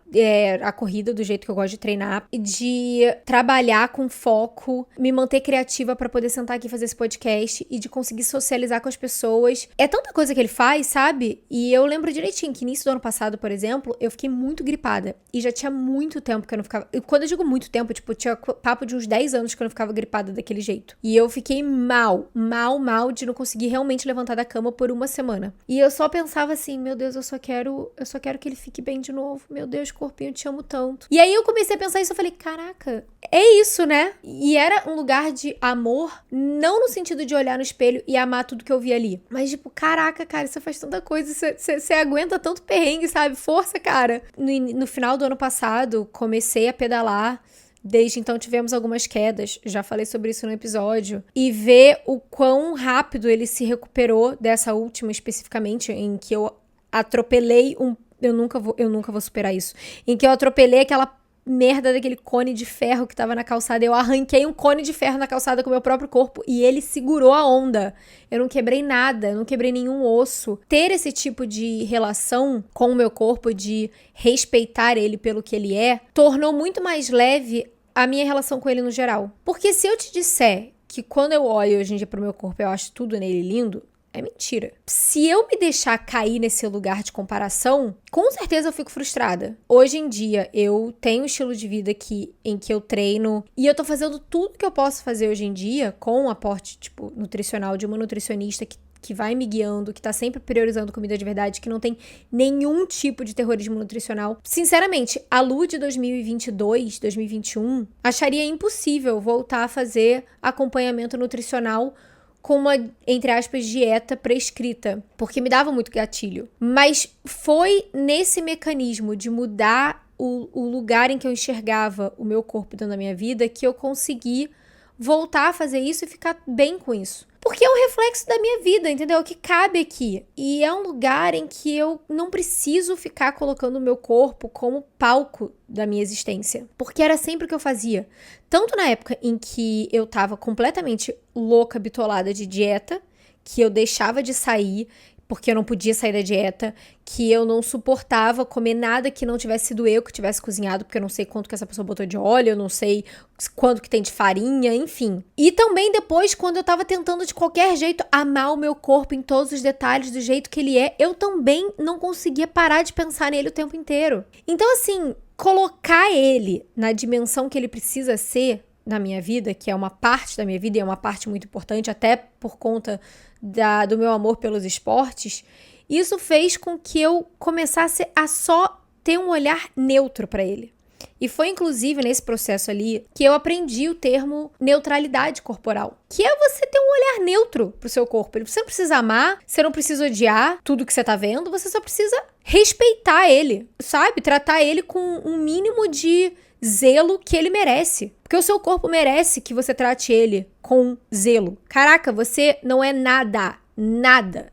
a corrida do jeito que eu gosto de treinar, de trabalhar com foco, me manter criativa pra poder sentar aqui e fazer esse podcast e de conseguir socializar com as pessoas. É tanta coisa que ele faz, sabe? E eu lembro direitinho que início do ano passado, por exemplo, eu fiquei muito gripada. E já tinha muito tempo que eu não ficava... Quando eu digo muito tempo, tipo, tinha papo de uns 10 anos que eu não ficava gripada daquele jeito. E eu fiquei mal de não conseguir realmente levantar da cama por uma semana. E eu só pensava assim, meu Deus, eu só quero que ele fique bem de novo. Meu Deus, corpinho, eu te amo tanto. E aí eu comecei a pensar isso, eu falei, caraca, é isso, né? E era um lugar de amor, não no sentido de olhar no espelho e amar tudo que eu vi ali. Mas tipo, caraca, cara, você faz tanta coisa, você aguenta tanto perrengue, sabe? Força, cara. No final do ano passado, comecei a pedalar. Desde então tivemos algumas quedas, já falei sobre isso no episódio. E ver o quão rápido ele se recuperou dessa última especificamente, em que eu atropelei eu nunca vou superar isso. Em que eu atropelei aquela merda daquele cone de ferro que tava na calçada. Eu arranquei um cone de ferro na calçada com o meu próprio corpo e ele segurou a onda. Eu não quebrei nada, eu não quebrei nenhum osso. Ter esse tipo de relação com o meu corpo, de respeitar ele pelo que ele é, tornou muito mais leve a minha relação com ele no geral. Porque se eu te disser que quando eu olho hoje em dia pro meu corpo eu acho tudo nele lindo, é mentira. Se eu me deixar cair nesse lugar de comparação, com certeza eu fico frustrada. Hoje em dia, eu tenho um estilo de vida em que eu treino e eu tô fazendo tudo que eu posso fazer hoje em dia com um aporte, tipo, nutricional de uma nutricionista que vai me guiando, que tá sempre priorizando comida de verdade, que não tem nenhum tipo de terrorismo nutricional. Sinceramente, a Lu de 2022, 2021, acharia impossível voltar a fazer acompanhamento nutricional com uma, entre aspas, dieta prescrita, porque me dava muito gatilho. Mas foi nesse mecanismo de mudar o lugar em que eu enxergava o meu corpo dentro da minha vida que eu consegui voltar a fazer isso e ficar bem com isso. Porque é um reflexo da minha vida, entendeu? Que cabe aqui. E é um lugar em que eu não preciso ficar colocando o meu corpo como palco da minha existência. Porque era sempre o que eu fazia. Tanto na época em que eu tava completamente louca, bitolada de dieta, que eu deixava de sair porque eu não podia sair da dieta, que eu não suportava comer nada que não tivesse sido eu que tivesse cozinhado, porque eu não sei quanto que essa pessoa botou de óleo, eu não sei quanto que tem de farinha, enfim. E também depois, quando eu tava tentando de qualquer jeito amar o meu corpo em todos os detalhes, do jeito que ele é, eu também não conseguia parar de pensar nele o tempo inteiro. Então, assim, colocar ele na dimensão que ele precisa ser na minha vida, que é uma parte da minha vida e é uma parte muito importante, até por conta do meu amor pelos esportes, isso fez com que eu começasse a só ter um olhar neutro para ele. E foi inclusive nesse processo ali que eu aprendi o termo neutralidade corporal, que é você ter um olhar neutro pro seu corpo. Você não precisa amar, você não precisa odiar tudo que você tá vendo, você só precisa respeitar ele, sabe? Tratar ele com um mínimo de zelo que ele merece. Porque o seu corpo merece que você trate ele com zelo. Caraca, você não é nada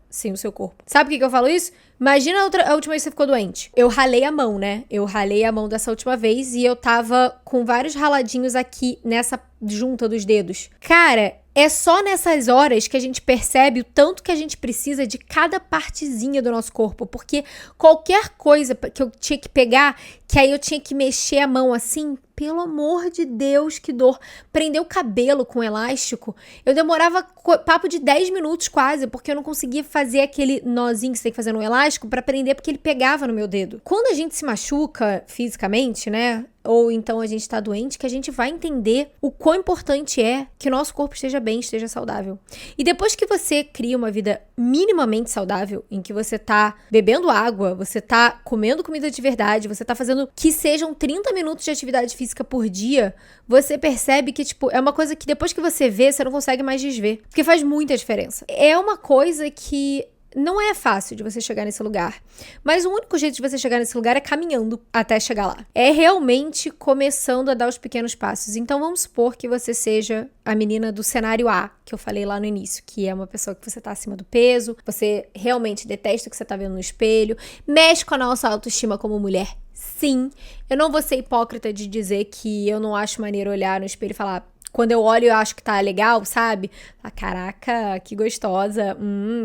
sem o seu corpo. Sabe por que eu falo isso? Imagina a última vez que você ficou doente. Eu ralei a mão, né? Eu ralei a mão dessa última vez e eu tava com vários raladinhos aqui nessa junta dos dedos. Cara, é só nessas horas que a gente percebe o tanto que a gente precisa de cada partezinha do nosso corpo. Porque qualquer coisa que eu tinha que pegar, que aí eu tinha que mexer a mão assim, pelo amor de Deus, que dor. Prender o cabelo com elástico, eu demorava papo de 10 minutos quase, porque eu não conseguia fazer aquele nozinho que você tem que fazer no elástico pra prender, porque ele pegava no meu dedo. Quando a gente se machuca fisicamente, né? Ou então a gente tá doente, que a gente vai entender o quão importante é que o nosso corpo esteja bem, esteja saudável. E depois que você cria uma vida minimamente saudável, em que você tá bebendo água, você tá comendo comida de verdade, você tá fazendo que sejam 30 minutos de atividade física por dia, você percebe que, tipo, é uma coisa que depois que você vê, você não consegue mais desver. Porque faz muita diferença. É uma coisa que não é fácil de você chegar nesse lugar. Mas o único jeito de você chegar nesse lugar é caminhando até chegar lá. É realmente começando a dar os pequenos passos. Então vamos supor que você seja a menina do cenário A, que eu falei lá no início, que é uma pessoa que você tá acima do peso, você realmente detesta o que você tá vendo no espelho, mexe com a nossa autoestima como mulher. Sim, eu não vou ser hipócrita de dizer que eu não acho maneiro olhar no espelho e falar... Quando eu olho, eu acho que tá legal, sabe? Caraca, que gostosa,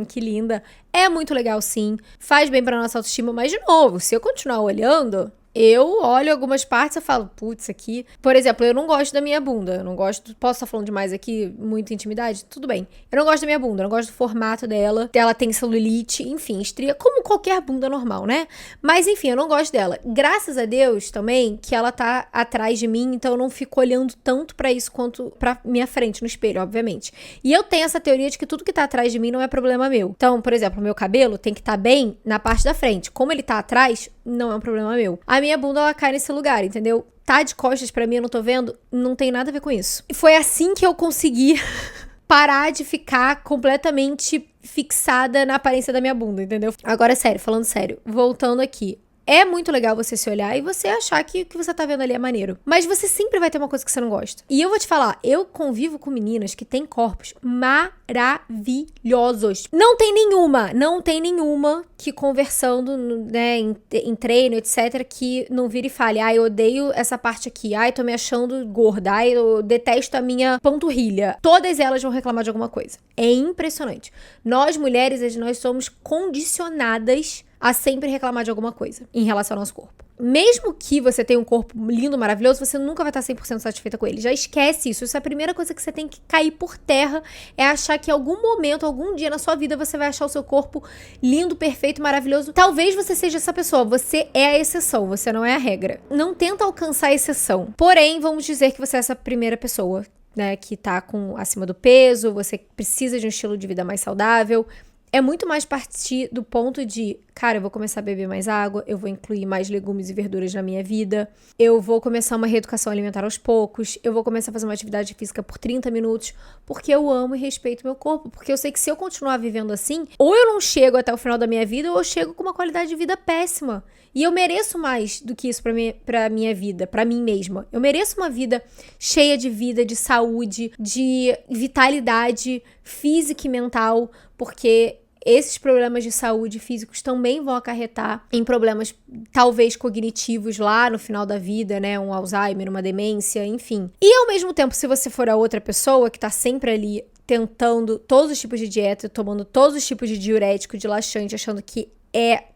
que linda. É muito legal, sim. Faz bem pra nossa autoestima, mas, de novo, se eu continuar olhando... Eu olho algumas partes e falo, putz, aqui... Por exemplo, eu não gosto da minha bunda. Eu não gosto... Posso estar falando demais aqui? Muita intimidade? Tudo bem. Eu não gosto da minha bunda. Eu não gosto do formato dela. Ela tem celulite, enfim, estria. Como qualquer bunda normal, né? Mas, enfim, eu não gosto dela. Graças a Deus, também, que ela tá atrás de mim. Então, eu não fico olhando tanto pra isso quanto pra minha frente no espelho, obviamente. E eu tenho essa teoria de que tudo que tá atrás de mim não é problema meu. Então, por exemplo, o meu cabelo tem que estar bem na parte da frente. Como ele tá atrás, não é um problema meu. A minha bunda, ela cai nesse lugar, entendeu? Tá de costas pra mim, eu não tô vendo, não tem nada a ver com isso. E foi assim que eu consegui parar de ficar completamente fixada na aparência da minha bunda, entendeu? Agora, sério, falando sério, voltando aqui. É muito legal você se olhar e você achar que o que você tá vendo ali é maneiro. Mas você sempre vai ter uma coisa que você não gosta. E eu vou te falar, eu convivo com meninas que têm corpos maravilhosos. Não tem nenhuma que conversando, né, em treino, etc, que não vire e fale, eu odeio essa parte aqui, tô me achando gorda, eu detesto a minha panturrilha. Todas elas vão reclamar de alguma coisa. É impressionante. Nós, mulheres, nós somos condicionadas a sempre reclamar de alguma coisa em relação ao nosso corpo. Mesmo que você tenha um corpo lindo, maravilhoso, você nunca vai estar 100% satisfeita com ele. Já esquece isso. Isso é a primeira coisa que você tem que cair por terra, é achar que em algum momento, algum dia na sua vida, você vai achar o seu corpo lindo, perfeito, maravilhoso. Talvez você seja essa pessoa. Você é a exceção, você não é a regra. Não tenta alcançar a exceção. Porém, vamos dizer que você é essa primeira pessoa, né, que tá acima do peso, você precisa de um estilo de vida mais saudável. É muito mais partir do ponto de cara, eu vou começar a beber mais água, eu vou incluir mais legumes e verduras na minha vida, eu vou começar uma reeducação alimentar aos poucos, eu vou começar a fazer uma atividade física por 30 minutos, porque eu amo e respeito meu corpo, porque eu sei que se eu continuar vivendo assim, ou eu não chego até o final da minha vida, ou eu chego com uma qualidade de vida péssima. E eu mereço mais do que isso pra minha vida, pra mim mesma. Eu mereço uma vida cheia de vida, de saúde, de vitalidade física e mental, porque esses problemas de saúde físicos também vão acarretar em problemas, talvez, cognitivos lá no final da vida, né? Um Alzheimer, uma demência, enfim. E, ao mesmo tempo, se você for a outra pessoa que tá sempre ali tentando todos os tipos de dieta, tomando todos os tipos de diurético, de laxante, achando que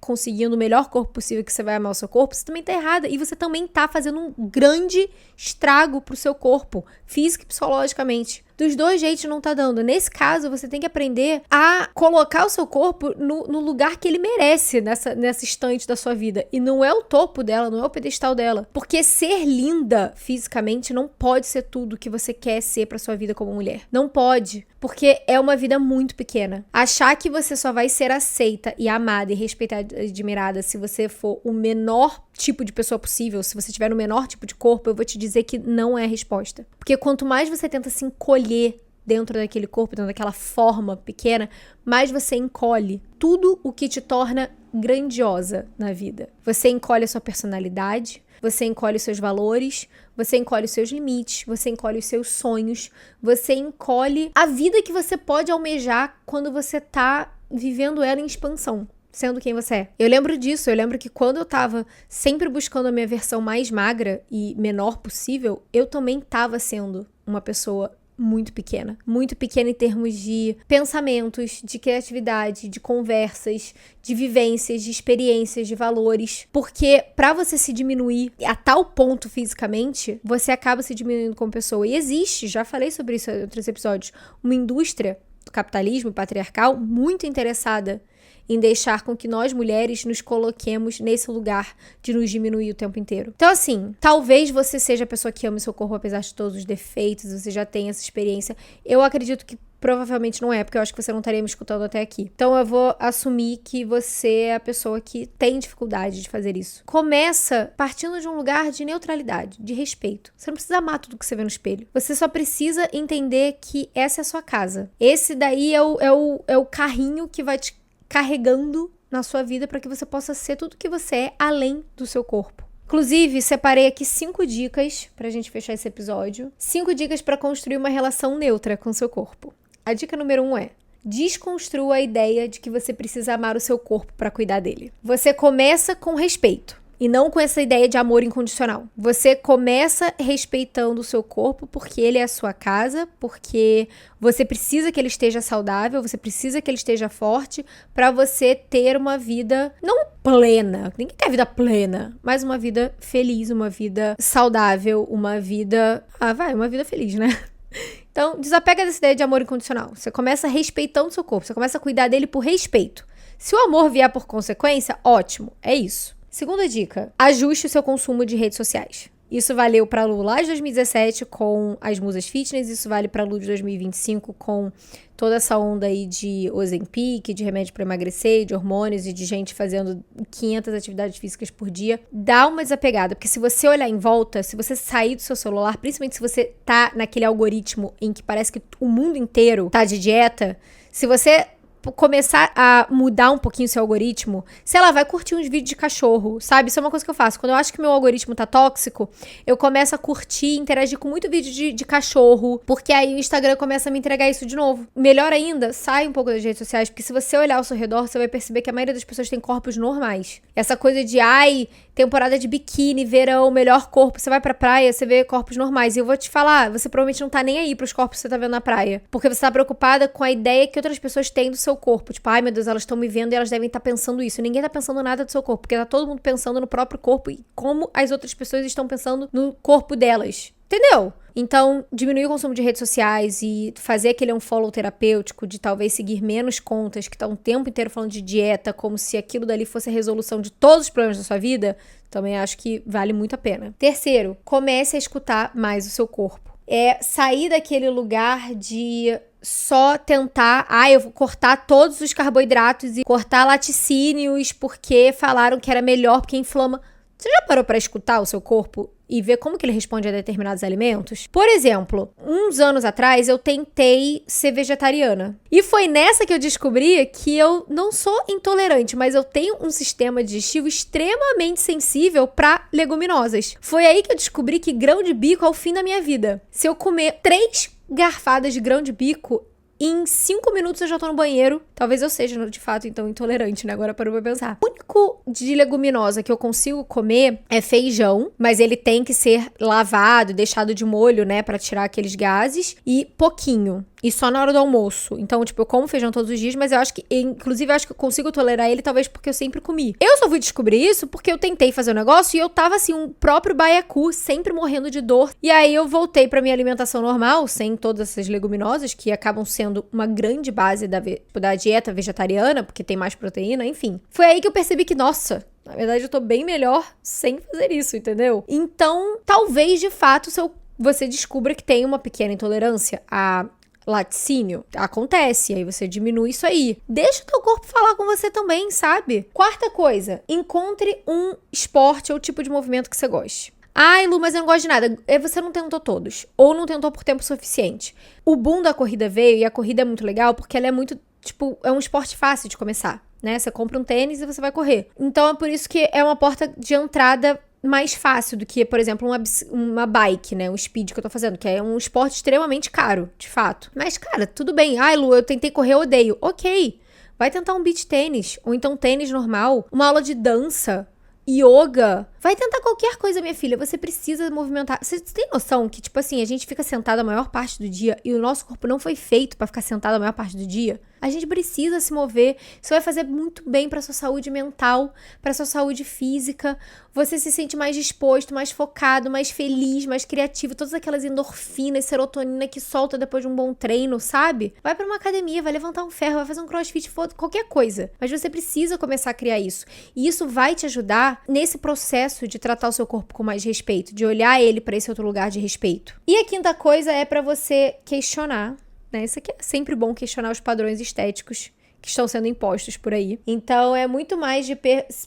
conseguindo o melhor corpo possível, que você vai amar o seu corpo, você também tá errada. E você também tá fazendo um grande estrago pro seu corpo, físico e psicologicamente. Dos dois jeitos não tá dando. Nesse caso, você tem que aprender a colocar o seu corpo no lugar que ele merece nessa estante da sua vida. E não é o topo dela, não é o pedestal dela. Porque ser linda fisicamente não pode ser tudo que você quer ser pra sua vida como mulher. Não pode. Porque é uma vida muito pequena. Achar que você só vai ser aceita e amada e respeitada e admirada se você for o menor tipo de pessoa possível, se você tiver o menor tipo de corpo, eu vou te dizer que não é a resposta. Porque quanto mais você tenta se encolher dentro daquele corpo, dentro daquela forma pequena, mais você encolhe tudo o que te torna grandiosa na vida. Você encolhe a sua personalidade, você encolhe os seus valores, você encolhe os seus limites, você encolhe os seus sonhos, você encolhe a vida que você pode almejar quando você tá vivendo ela em expansão, sendo quem você é. Eu lembro disso, eu lembro que quando eu tava sempre buscando a minha versão mais magra e menor possível, eu também tava sendo uma pessoa muito pequena em termos de pensamentos, de criatividade, de conversas, de vivências, de experiências, de valores, porque pra você se diminuir a tal ponto fisicamente, você acaba se diminuindo como pessoa. E existe, já falei sobre isso em outros episódios, uma indústria do capitalismo patriarcal muito interessada em deixar com que nós mulheres nos coloquemos nesse lugar de nos diminuir o tempo inteiro. Então, assim, talvez você seja a pessoa que ama o seu corpo apesar de todos os defeitos, você já tenha essa experiência. Eu acredito que provavelmente não é, porque eu acho que você não estaria me escutando até aqui. Então, eu vou assumir que você é a pessoa que tem dificuldade de fazer isso. Começa partindo de um lugar de neutralidade, de respeito. Você não precisa amar tudo que você vê no espelho. Você só precisa entender que essa é a sua casa. Esse daí é o carrinho que vai te carregando na sua vida para que você possa ser tudo que você é além do seu corpo. Inclusive, separei aqui 5 dicas pra gente fechar esse episódio. 5 dicas para construir uma relação neutra com o seu corpo. A dica número 1 é: desconstrua a ideia de que você precisa amar o seu corpo para cuidar dele. Você começa com respeito. E não com essa ideia de amor incondicional. Você começa respeitando o seu corpo porque ele é a sua casa, porque você precisa que ele esteja saudável, você precisa que ele esteja forte pra você ter uma vida não plena, ninguém quer vida plena, mas uma vida feliz, uma vida saudável, uma vida... uma vida feliz, né? Então, desapega dessa ideia de amor incondicional. Você começa respeitando o seu corpo, você começa a cuidar dele por respeito. Se o amor vier por consequência, ótimo, é isso. Segunda dica, ajuste o seu consumo de redes sociais. Isso valeu para a Lu lá de 2017 com as musas fitness, isso vale para a Lu de 2025 com toda essa onda aí de Ozempic, de remédio para emagrecer, de hormônios e de gente fazendo 500 atividades físicas por dia. Dá uma desapegada, porque se você olhar em volta, se você sair do seu celular, principalmente se você tá naquele algoritmo em que parece que o mundo inteiro tá de dieta, se você começar a mudar um pouquinho o seu algoritmo, sei lá, vai curtir uns vídeos de cachorro, sabe? Isso é uma coisa que eu faço. Quando eu acho que meu algoritmo tá tóxico, eu começo a curtir, interagir com muito vídeo de cachorro, porque aí o Instagram começa a me entregar isso de novo. Melhor ainda, sai um pouco das redes sociais, porque se você olhar ao seu redor, você vai perceber que a maioria das pessoas tem corpos normais. Essa coisa de, temporada de biquíni, verão, melhor corpo, você vai pra praia, você vê corpos normais. E eu vou te falar, você provavelmente não tá nem aí pros corpos que você tá vendo na praia. Porque você tá preocupada com a ideia que outras pessoas têm do seu corpo. Tipo, meu Deus, elas estão me vendo e elas devem estar pensando isso. Ninguém tá pensando nada do seu corpo, porque tá todo mundo pensando no próprio corpo e como as outras pessoas estão pensando no corpo delas. Entendeu? Então, diminuir o consumo de redes sociais e fazer aquele unfollow terapêutico de talvez seguir menos contas que estão o tempo inteiro falando de dieta, como se aquilo dali fosse a resolução de todos os problemas da sua vida, também acho que vale muito a pena. Terceiro, comece a escutar mais o seu corpo. É sair daquele lugar de só tentar, eu vou cortar todos os carboidratos e cortar laticínios porque falaram que era melhor porque inflama. Você já parou pra escutar o seu corpo e ver como que ele responde a determinados alimentos? Por exemplo, uns anos atrás eu tentei ser vegetariana. E foi nessa que eu descobri que eu não sou intolerante, mas eu tenho um sistema digestivo extremamente sensível para leguminosas. Foi aí que eu descobri que grão de bico é o fim da minha vida. Se eu comer 3 garfadas de grão de bico, em 5 minutos eu já tô no banheiro. Talvez eu seja, de fato, então, intolerante, né? Agora parou pra pensar. O único de leguminosa que eu consigo comer é feijão, mas ele tem que ser lavado, deixado de molho, né? Pra tirar aqueles gases. E pouquinho. E só na hora do almoço. Então, tipo, eu como feijão todos os dias, mas eu acho que, inclusive, eu acho que eu consigo tolerar ele, talvez porque eu sempre comi. Eu só fui descobrir isso porque eu tentei fazer o negócio e eu tava, assim, um próprio baiacu, sempre morrendo de dor. E aí eu voltei pra minha alimentação normal, sem todas essas leguminosas, que acabam sendo uma grande base da dieta vegetariana, porque tem mais proteína, enfim. Foi aí que eu percebi que, nossa, na verdade eu tô bem melhor sem fazer isso, entendeu? Então, talvez, de fato, você descubra que tem uma pequena intolerância a laticínio, acontece, aí você diminui isso aí. Deixa o teu corpo falar com você também, sabe? Quarta coisa, encontre um esporte ou tipo de movimento que você goste. Ai, Lu, mas eu não gosto de nada. Você não tentou todos, ou não tentou por tempo suficiente. O boom da corrida veio, e a corrida é muito legal, porque ela é muito, tipo, é um esporte fácil de começar, né? Você compra um tênis e você vai correr. Então é por isso que é uma porta de entrada mais fácil do que, por exemplo, uma bike, né? Um speed que eu tô fazendo, que é um esporte extremamente caro, de fato. Mas, cara, tudo bem. Ai, Lu, eu tentei correr, eu odeio. Ok, vai tentar um beach tênis, ou então tênis normal, uma aula de dança, yoga. Vai tentar qualquer coisa, minha filha. Você precisa movimentar. Você tem noção que, tipo assim, a gente fica sentado a maior parte do dia e o nosso corpo não foi feito pra ficar sentado a maior parte do dia? A gente precisa se mover. Isso vai fazer muito bem pra sua saúde mental, pra sua saúde física. Você se sente mais disposto, mais focado, mais feliz, mais criativo. Todas aquelas endorfinas, serotonina que solta depois de um bom treino, sabe? Vai pra uma academia, vai levantar um ferro, vai fazer um crossfit, qualquer coisa. Mas você precisa começar a criar isso. E isso vai te ajudar nesse processo de tratar o seu corpo com mais respeito, de olhar ele pra esse outro lugar de respeito. E a quinta coisa é pra você questionar, né? Isso aqui é sempre bom, questionar os padrões estéticos que estão sendo impostos por aí. Então é muito mais de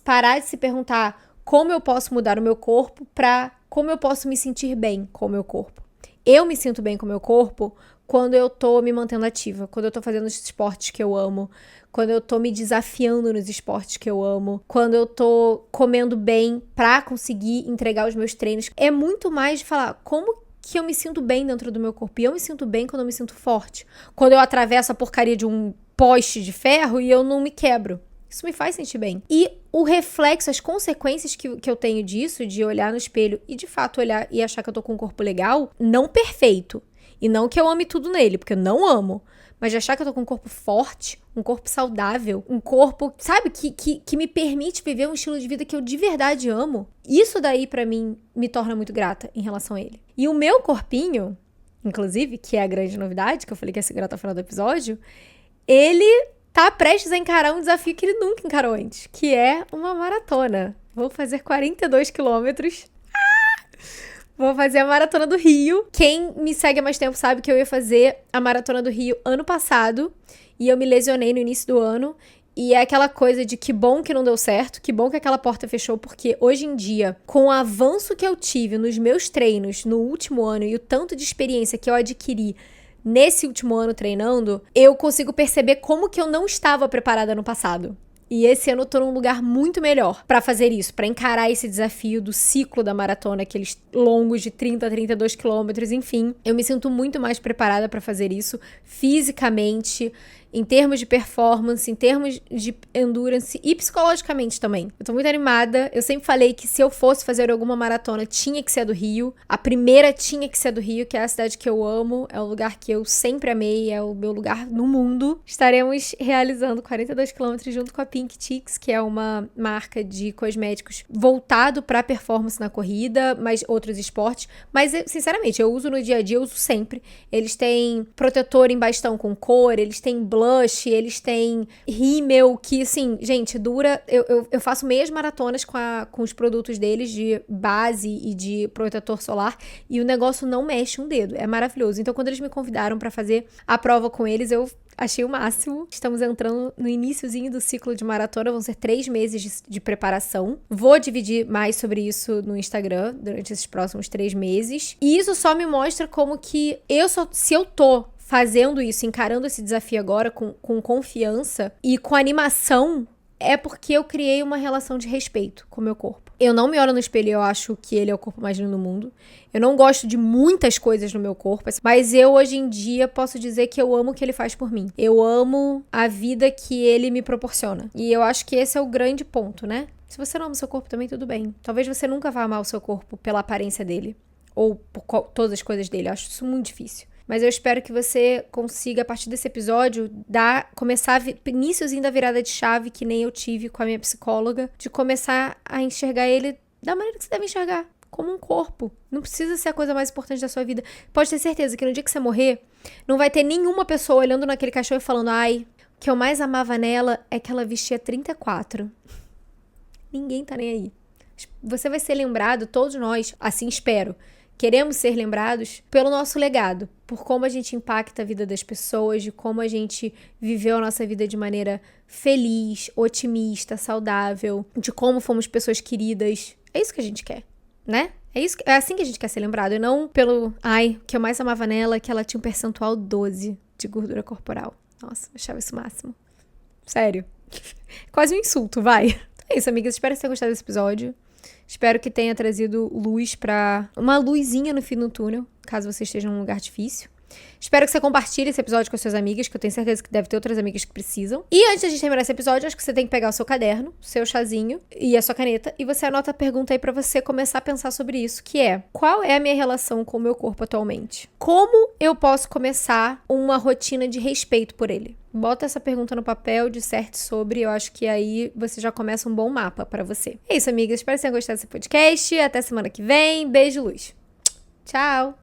parar de se perguntar como eu posso mudar o meu corpo pra como eu posso me sentir bem com o meu corpo. Eu me sinto bem com o meu corpo quando eu tô me mantendo ativa, quando eu tô fazendo os esportes que eu amo, quando eu tô me desafiando nos esportes que eu amo, quando eu tô comendo bem pra conseguir entregar os meus treinos. É muito mais de falar como que eu me sinto bem dentro do meu corpo. E eu me sinto bem quando eu me sinto forte. Quando eu atravesso a porcaria de um poste de ferro e eu não me quebro. Isso me faz sentir bem. E o reflexo, as consequências que eu tenho disso, de olhar no espelho e de fato olhar e achar que eu tô com um corpo legal, não perfeito. E não que eu ame tudo nele, porque eu não amo. Mas de achar que eu tô com um corpo forte, um corpo saudável, um corpo, sabe, que me permite viver um estilo de vida que eu de verdade amo. Isso daí, pra mim, me torna muito grata em relação a ele. E o meu corpinho, inclusive, que é a grande novidade, que eu falei que ia segurar até o final do episódio, ele tá prestes a encarar um desafio que ele nunca encarou antes, que é uma maratona. Vou fazer 42 quilômetros. Vou fazer a Maratona do Rio. Quem me segue há mais tempo sabe que eu ia fazer a Maratona do Rio ano passado. E eu me lesionei no início do ano. E é aquela coisa de que bom que não deu certo, que bom que aquela porta fechou, porque hoje em dia, com o avanço que eu tive nos meus treinos no último ano e o tanto de experiência que eu adquiri nesse último ano treinando, eu consigo perceber como que eu não estava preparada no passado. E esse ano eu tô num lugar muito melhor pra fazer isso, pra encarar esse desafio do ciclo da maratona, aqueles longos de 30 a 32 quilômetros, enfim. Eu me sinto muito mais preparada pra fazer isso fisicamente, em termos de performance, em termos de endurance e psicologicamente também. Eu tô muito animada. Eu sempre falei que se eu fosse fazer alguma maratona, tinha que ser do Rio. A primeira tinha que ser do Rio, que é a cidade que eu amo, é o lugar que eu sempre amei, é o meu lugar no mundo. Estaremos realizando 42 quilômetros junto com a Pink Chicks, que é uma marca de cosméticos voltado pra performance na corrida, mas outros esportes. Mas, sinceramente, eu uso no dia a dia, eu uso sempre. Eles têm protetor em bastão com cor, eles têm blush, eles têm rímel, que, assim, gente, dura... Eu faço meias maratonas com os produtos deles, de base e de protetor solar, e o negócio não mexe um dedo. É maravilhoso. Então, quando eles me convidaram pra fazer a prova com eles, eu achei o máximo. Estamos entrando no iniciozinho do ciclo de maratona, vão ser 3 meses de preparação. Vou dividir mais sobre isso no Instagram durante esses próximos 3 meses. E isso só me mostra como que se eu tô fazendo isso, encarando esse desafio agora com confiança e com animação, é porque eu criei uma relação de respeito com o meu corpo. Eu não me olho no espelho e eu acho que ele é o corpo mais lindo do mundo. Eu não gosto de muitas coisas no meu corpo, mas eu hoje em dia posso dizer que eu amo o que ele faz por mim. Eu amo a vida que ele me proporciona. E eu acho que esse é o grande ponto, né? Se você não ama o seu corpo também, tudo bem. Talvez você nunca vá amar o seu corpo pela aparência dele. Ou por todas as coisas dele. Eu acho isso muito difícil. Mas eu espero que você consiga, a partir desse episódio, começar iniciozinho da virada de chave, que nem eu tive com a minha psicóloga, de começar a enxergar ele da maneira que você deve enxergar, como um corpo. Não precisa ser a coisa mais importante da sua vida. Pode ter certeza que no dia que você morrer, não vai ter nenhuma pessoa olhando naquele caixão e falando: ai, o que eu mais amava nela é que ela vestia 34. Ninguém tá nem aí. Você vai ser lembrado, todos nós, assim espero, queremos ser lembrados pelo nosso legado, por como a gente impacta a vida das pessoas, de como a gente viveu a nossa vida de maneira feliz, otimista, saudável, de como fomos pessoas queridas. É isso que a gente quer, né? É assim que a gente quer ser lembrado, e não pelo, ai, o que eu mais amava nela é que ela tinha um percentual 12 de gordura corporal. Nossa, eu achava isso o máximo. Sério. Quase um insulto, vai. Então é isso, amigas. Espero que você tenha gostado desse episódio. Espero que tenha trazido luz pra... uma luzinha no fim do túnel, caso você esteja num lugar difícil. Espero que você compartilhe esse episódio com as suas amigas, que eu tenho certeza que deve ter outras amigas que precisam. E antes de a gente terminar esse episódio, acho que você tem que pegar o seu caderno, o seu chazinho e a sua caneta, e você anota a pergunta aí pra você começar a pensar sobre isso, que é: qual é a minha relação com o meu corpo atualmente? Como eu posso começar uma rotina de respeito por ele? Bota essa pergunta no papel, disserte sobre, eu acho que aí você já começa um bom mapa pra você. É isso, amigas. Espero que você tenha gostado desse podcast. Até semana que vem. Beijo, luz. Tchau!